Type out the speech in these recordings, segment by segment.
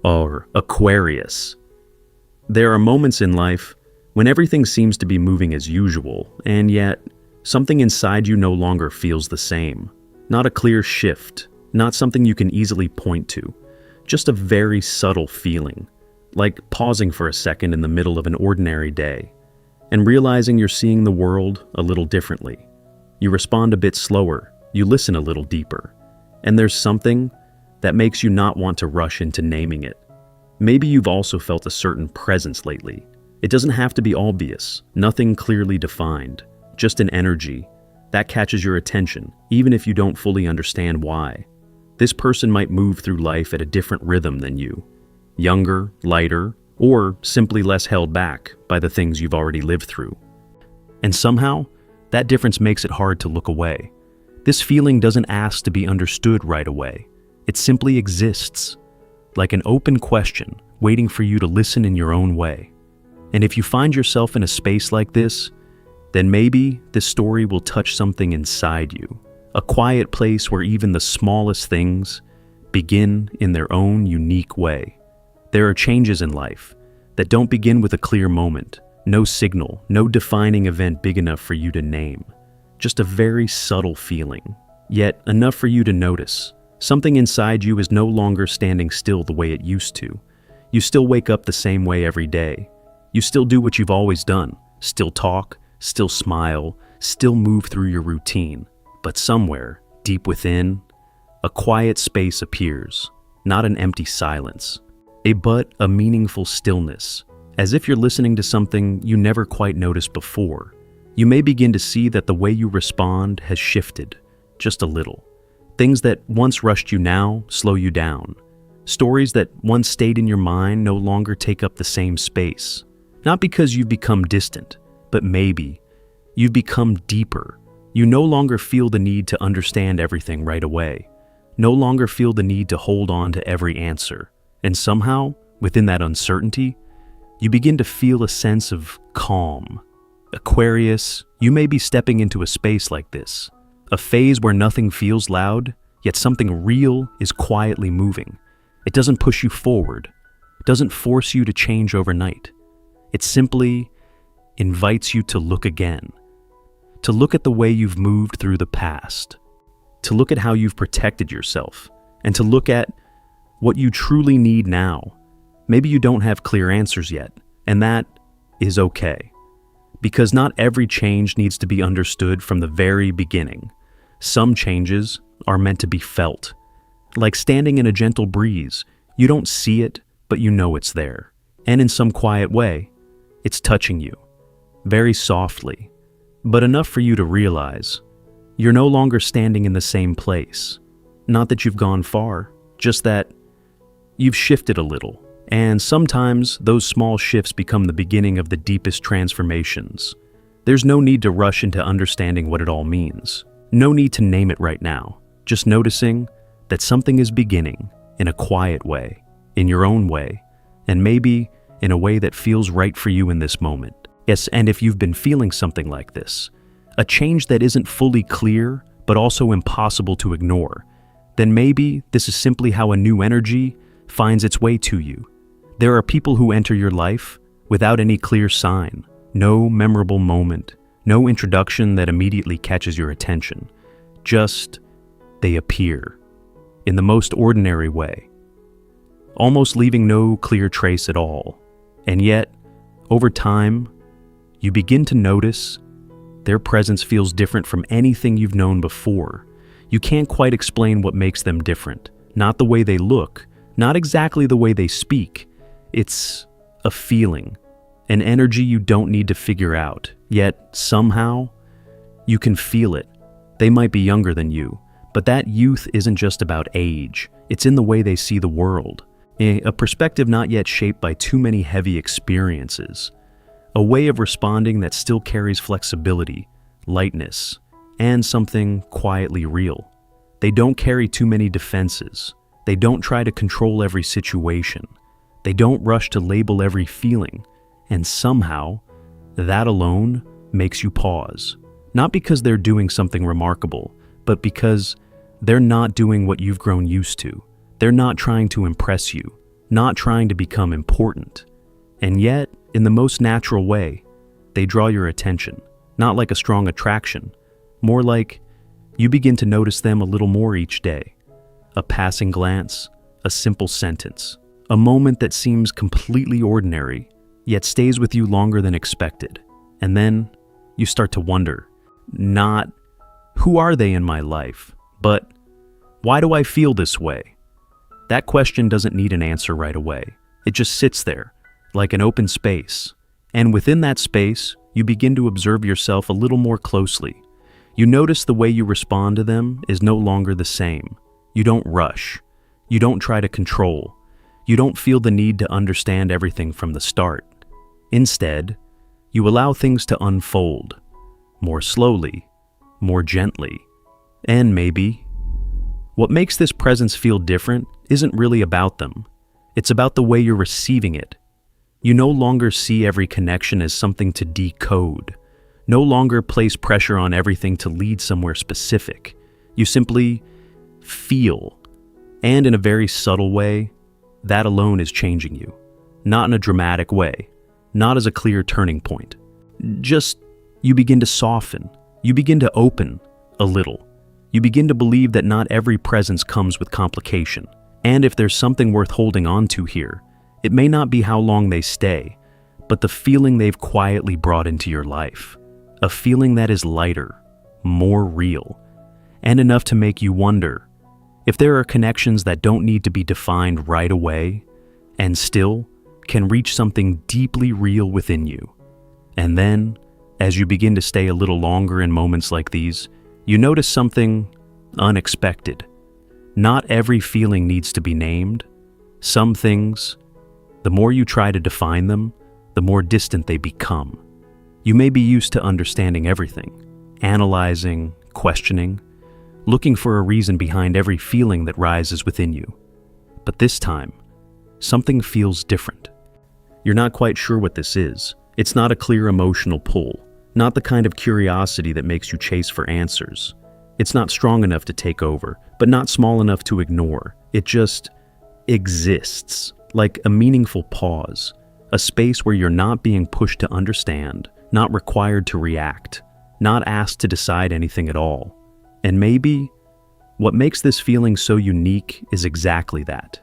or Aquarius. There are moments in life when everything seems to be moving as usual, and yet something inside you no longer feels the same. Not a clear shift, not something you can easily point to, just a very subtle feeling, like pausing for a second in the middle of an ordinary day and realizing you're seeing the world a little differently. You respond a bit slower, you listen a little deeper, and there's something that makes you not want to rush into naming it. Maybe you've also felt a certain presence lately. It doesn't have to be obvious, nothing clearly defined, just an energy that catches your attention, even if you don't fully understand why. This person might move through life at a different rhythm than you, younger, lighter, or simply less held back by the things you've already lived through. And somehow, that difference makes it hard to look away. This feeling doesn't ask to be understood right away. It simply exists, like an open question, waiting for you to listen in your own way. And if you find yourself in a space like this, then maybe this story will touch something inside you, a quiet place where even the smallest things begin in their own unique way. There are changes in life that don't begin with a clear moment, no signal, no defining event big enough for you to name, just a very subtle feeling, yet enough for you to notice. Something inside you is no longer standing still the way it used to. You still wake up the same way every day. You still do what you've always done, still talk, still smile, still move through your routine. But somewhere, deep within, a quiet space appears, not an empty silence, but a meaningful stillness, as if you're listening to something you never quite noticed before. You may begin to see that the way you respond has shifted, just a little. Things that once rushed you now slow you down. Stories that once stayed in your mind no longer take up the same space. Not because you've become distant, but maybe you've become deeper. You no longer feel the need to understand everything right away. No longer feel the need to hold on to every answer. And somehow, within that uncertainty, you begin to feel a sense of calm. Aquarius, you may be stepping into a space like this. A phase where nothing feels loud, yet something real is quietly moving. It doesn't push you forward. It doesn't force you to change overnight. It simply invites you to look again. To look at the way you've moved through the past. To look at how you've protected yourself. And to look at what you truly need now. Maybe you don't have clear answers yet, and that is okay. Because not every change needs to be understood from the very beginning. Some changes are meant to be felt. Like standing in a gentle breeze, you don't see it, but you know it's there. And in some quiet way, it's touching you. Very softly, but enough for you to realize you're no longer standing in the same place. Not that you've gone far, just that you've shifted a little. And sometimes those small shifts become the beginning of the deepest transformations. There's no need to rush into understanding what it all means. No need to name it right now. Just noticing that something is beginning in a quiet way, in your own way, and maybe in a way that feels right for you in this moment. Yes, and if you've been feeling something like this, a change that isn't fully clear, but also impossible to ignore, then maybe this is simply how a new energy finds its way to you. There are people who enter your life without any clear sign, no memorable moment, no introduction that immediately catches your attention. Just, they appear in the most ordinary way, almost leaving no clear trace at all. And yet, over time, you begin to notice their presence feels different from anything you've known before. You can't quite explain what makes them different. Not the way they look, not exactly the way they speak. It's a feeling, an energy you don't need to figure out, yet somehow you can feel it. They might be younger than you, but that youth isn't just about age. It's in the way they see the world, a perspective not yet shaped by too many heavy experiences, a way of responding that still carries flexibility, lightness, and something quietly real. They don't carry too many defenses. They don't try to control every situation. They don't rush to label every feeling, and somehow, that alone makes you pause. Not because they're doing something remarkable, but because they're not doing what you've grown used to. They're not trying to impress you. not trying to become important. And yet, in the most natural way, they draw your attention, not like a strong attraction, more like you begin to notice them a little more each day. A passing glance, a simple sentence, a moment that seems completely ordinary, yet stays with you longer than expected. And then you start to wonder, not who are they in my life, but why do I feel this way? That question doesn't need an answer right away. It just sits there, like an open space. And within that space, you begin to observe yourself a little more closely. You notice the way you respond to them is no longer the same. You don't rush. You don't try to control. You don't feel the need to understand everything from the start. Instead, you allow things to unfold, more slowly, more gently. And maybe, what makes this presence feel different isn't really about them. It's about the way you're receiving it. You no longer see every connection as something to decode. No longer place pressure on everything to lead somewhere specific. You simply feel. And in a very subtle way, that alone is changing you. Not in a dramatic way. Not as a clear turning point. Just, you begin to soften. You begin to open a little. You begin to believe that not every presence comes with complication. And if there's something worth holding on to here, it may not be how long they stay, but the feeling they've quietly brought into your life. A feeling that is lighter, more real, and enough to make you wonder if there are connections that don't need to be defined right away and still can reach something deeply real within you. And then, as you begin to stay a little longer in moments like these, you notice something unexpected. Not every feeling needs to be named. Some things, the more you try to define them, the more distant they become. You may be used to understanding everything, analyzing, questioning, looking for a reason behind every feeling that rises within you. But this time, something feels different. You're not quite sure what this is. It's not a clear emotional pull, not the kind of curiosity that makes you chase for answers. It's not strong enough to take over, but not small enough to ignore. It just exists, like a meaningful pause, a space where you're not being pushed to understand, not required to react, not asked to decide anything at all. And maybe what makes this feeling so unique is exactly that.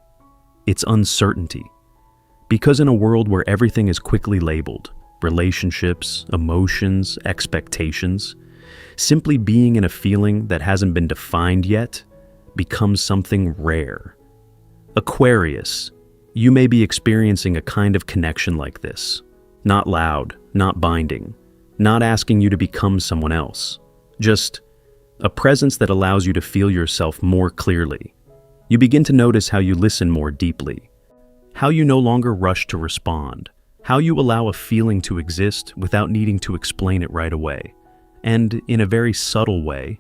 It's uncertainty. Because in a world where everything is quickly labeled, relationships, emotions, expectations, simply being in a feeling that hasn't been defined yet becomes something rare. Aquarius, you may be experiencing a kind of connection like this. Not loud, not binding, not asking you to become someone else. Just a presence that allows you to feel yourself more clearly. You begin to notice how you listen more deeply, how you no longer rush to respond, how you allow a feeling to exist without needing to explain it right away. And in a very subtle way,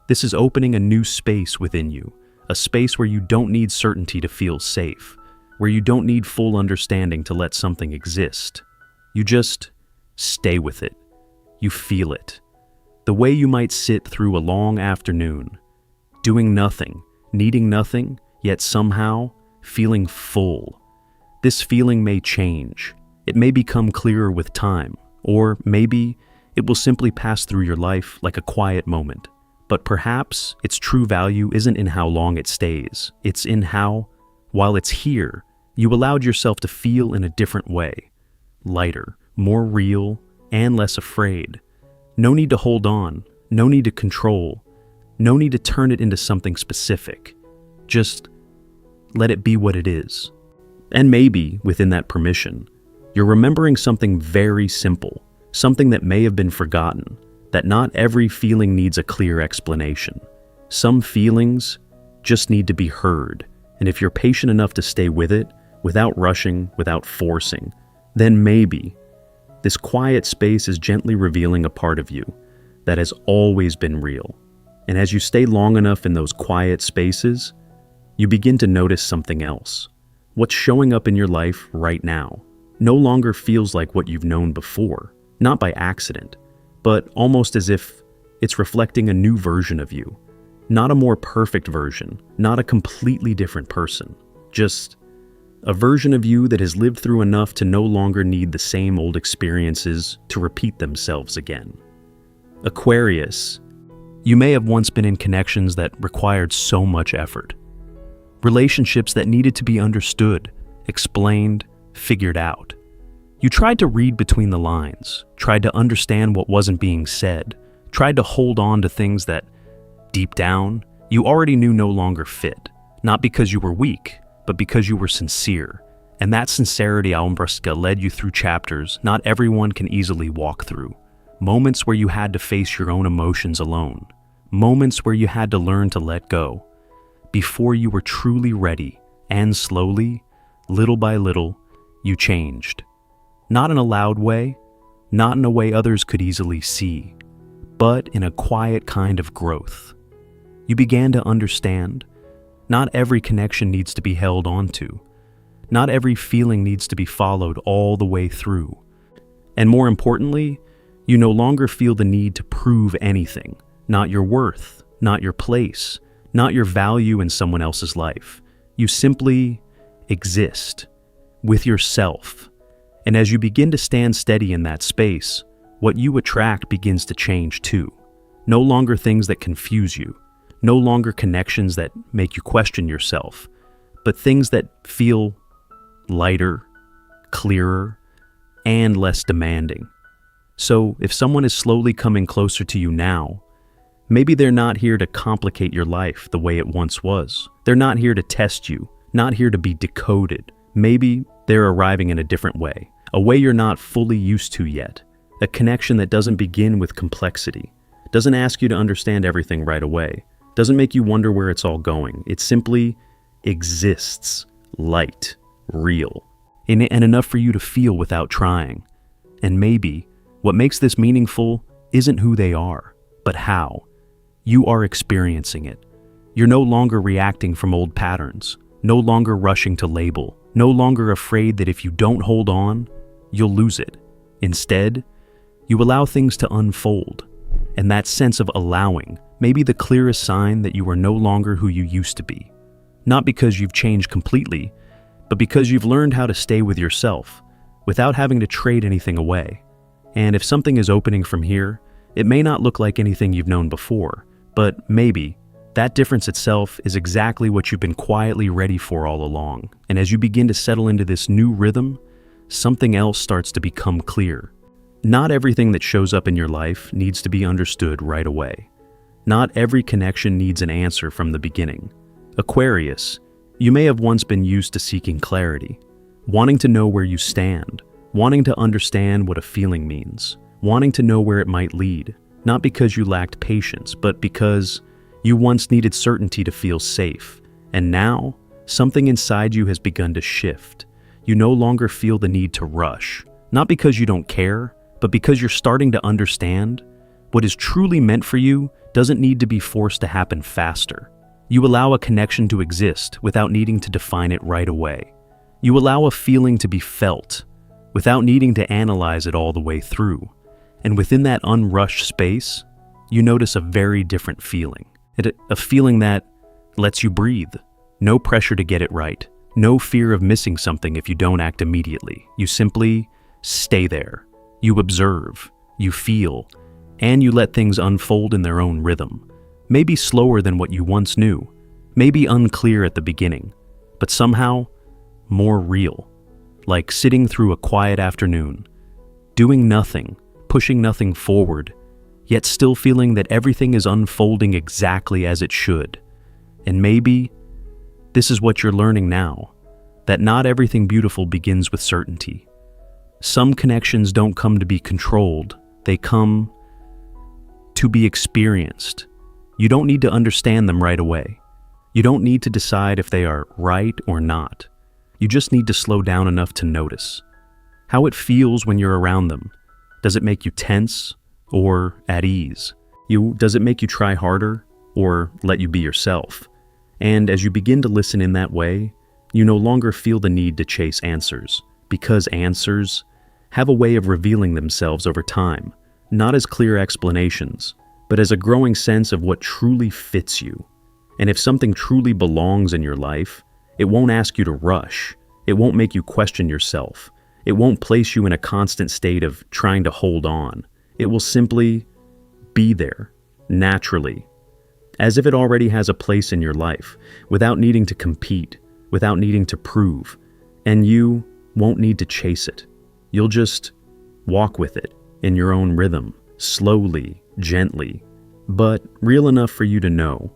this is opening a new space within you, a space where you don't need certainty to feel safe, where you don't need full understanding to let something exist. You just stay with it. You feel it. The way you might sit through a long afternoon, doing nothing, needing nothing, yet somehow feeling full. This feeling may change. It may become clearer with time, or maybe it will simply pass through your life like a quiet moment. But perhaps its true value isn't in how long it stays. It's in how, while it's here, you allowed yourself to feel in a different way. Lighter, more real, and less afraid. No need to hold on, no need to control, no need to turn it into something specific. Just let it be what it is. And maybe, within that permission, you're remembering something very simple, something that may have been forgotten, that not every feeling needs a clear explanation. Some feelings just need to be heard, and if you're patient enough to stay with it, without rushing, without forcing, then maybe this quiet space is gently revealing a part of you that has always been real. And as you stay long enough in those quiet spaces, you begin to notice something else. What's showing up in your life right now no longer feels like what you've known before, not by accident, but almost as if it's reflecting a new version of you. Not a more perfect version, not a completely different person, just A version of you that has lived through enough to no longer need the same old experiences to repeat themselves again. Aquarius, you may have once been in connections that required so much effort. Relationships that needed to be understood, explained, figured out. You tried to read between the lines, tried to understand what wasn't being said, tried to hold on to things that, deep down, you already knew no longer fit, not because you were weak, but because you were sincere. And that sincerity, Almbraska, led you through chapters not everyone can easily walk through. Moments where you had to face your own emotions alone. Moments where you had to learn to let go. Before you were truly ready, and slowly, little by little, you changed. Not in a loud way, not in a way others could easily see, but in a quiet kind of growth. You began to understand, not every connection needs to be held onto. Not every feeling needs to be followed all the way through. And more importantly, you no longer feel the need to prove anything, not your worth, not your place, not your value in someone else's life. You simply exist with yourself. And as you begin to stand steady in that space, what you attract begins to change too. No longer things that confuse you, no longer connections that make you question yourself, but things that feel lighter, clearer, and less demanding. So if someone is slowly coming closer to you now, maybe they're not here to complicate your life the way it once was. They're not here to test you, not here to be decoded. Maybe they're arriving in a different way, a way you're not fully used to yet. A connection that doesn't begin with complexity, doesn't ask you to understand everything right away, doesn't make you wonder where it's all going. It simply exists, light, real, and enough for you to feel without trying. And maybe what makes this meaningful isn't who they are, but how. You are experiencing it. You're no longer reacting from old patterns, no longer rushing to label, no longer afraid that if you don't hold on, you'll lose it. Instead, you allow things to unfold. And that sense of allowing may be the clearest sign that you are no longer who you used to be. Not because you've changed completely, but because you've learned how to stay with yourself without having to trade anything away. And if something is opening from here, it may not look like anything you've known before, but maybe that difference itself is exactly what you've been quietly ready for all along. And as you begin to settle into this new rhythm, something else starts to become clear. Not everything that shows up in your life needs to be understood right away. Not every connection needs an answer from the beginning. Aquarius, you may have once been used to seeking clarity, wanting to know where you stand, wanting to understand what a feeling means, wanting to know where it might lead, not because you lacked patience, but because you once needed certainty to feel safe. And now, something inside you has begun to shift. You no longer feel the need to rush, not because you don't care, but because you're starting to understand what is truly meant for you doesn't need to be forced to happen faster. You allow a connection to exist without needing to define it right away. You allow a feeling to be felt without needing to analyze it all the way through. And within that unrushed space, you notice a very different feeling. A feeling that lets you breathe. No pressure to get it right. No fear of missing something if you don't act immediately. You simply stay there. You observe, you feel, and you let things unfold in their own rhythm. Maybe slower than what you once knew. Maybe unclear at the beginning, but somehow more real. Like sitting through a quiet afternoon, doing nothing, pushing nothing forward, yet still feeling that everything is unfolding exactly as it should. And maybe this is what you're learning now, that not everything beautiful begins with certainty. Some connections don't come to be controlled, they come to be experienced. You don't need to understand them right away. You don't need to decide if they are right or not. You just need to slow down enough to notice how it feels when you're around them. Does it make you tense or at ease? Does it make you try harder or let you be yourself? And as you begin to listen in that way, you no longer feel the need to chase answers, because answers have a way of revealing themselves over time, not as clear explanations, but as a growing sense of what truly fits you. And if something truly belongs in your life, it won't ask you to rush. It won't make you question yourself. It won't place you in a constant state of trying to hold on. It will simply be there, naturally, as if it already has a place in your life, without needing to compete, without needing to prove. And you won't need to chase it. You'll just walk with it in your own rhythm, slowly, gently, but real enough for you to know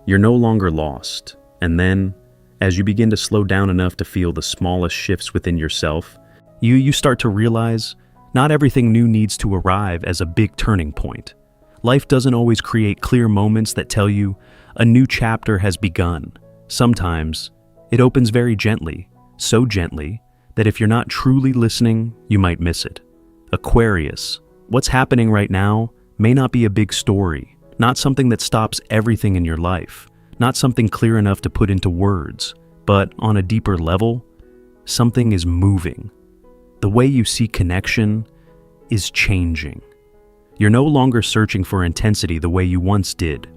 you're no longer lost. And then, as you begin to slow down enough to feel the smallest shifts within yourself, you start to realize not everything new needs to arrive as a big turning point. Life doesn't always create clear moments that tell you a new chapter has begun. Sometimes it opens very gently, so gently that if you're not truly listening, you might miss it. Aquarius, what's happening right now may not be a big story, not something that stops everything in your life, not something clear enough to put into words, but on a deeper level, something is moving. The way you see connection is changing. You're no longer searching for intensity the way you once did,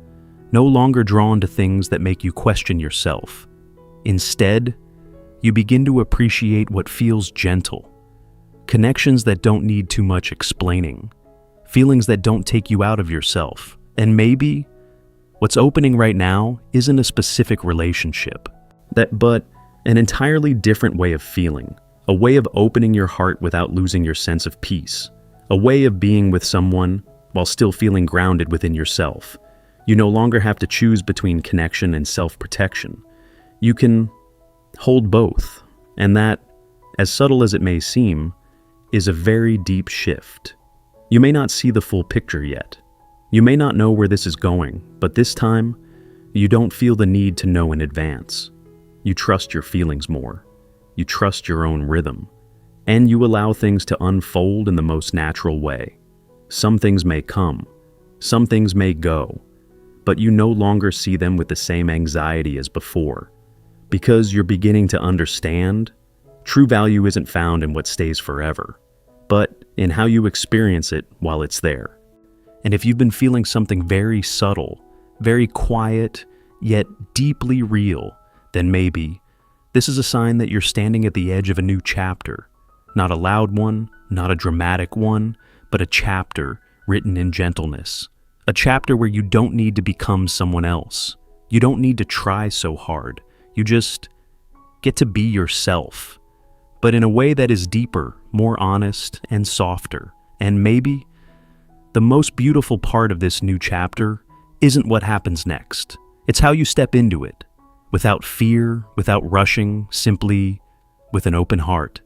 no longer drawn to things that make you question yourself. Instead, you begin to appreciate what feels gentle, connections that don't need too much explaining, feelings that don't take you out of yourself. And maybe what's opening right now isn't a specific relationship, but an entirely different way of feeling, a way of opening your heart without losing your sense of peace, a way of being with someone while still feeling grounded within yourself. You no longer have to choose between connection and self-protection. You can hold both, and that, as subtle as it may seem, is a very deep shift. You may not see the full picture yet. You may not know where this is going, but this time, you don't feel the need to know in advance. You trust your feelings more. You trust your own rhythm. And you allow things to unfold in the most natural way. Some things may come, some things may go, but you no longer see them with the same anxiety as before. Because you're beginning to understand, true value isn't found in what stays forever, but in how you experience it while it's there. And if you've been feeling something very subtle, very quiet, yet deeply real, then maybe this is a sign that you're standing at the edge of a new chapter. Not a loud one, not a dramatic one, but a chapter written in gentleness. A chapter where you don't need to become someone else. You don't need to try so hard. You just get to be yourself, but in a way that is deeper, more honest, and softer. And maybe the most beautiful part of this new chapter isn't what happens next. It's how you step into it, without fear, without rushing, simply with an open heart.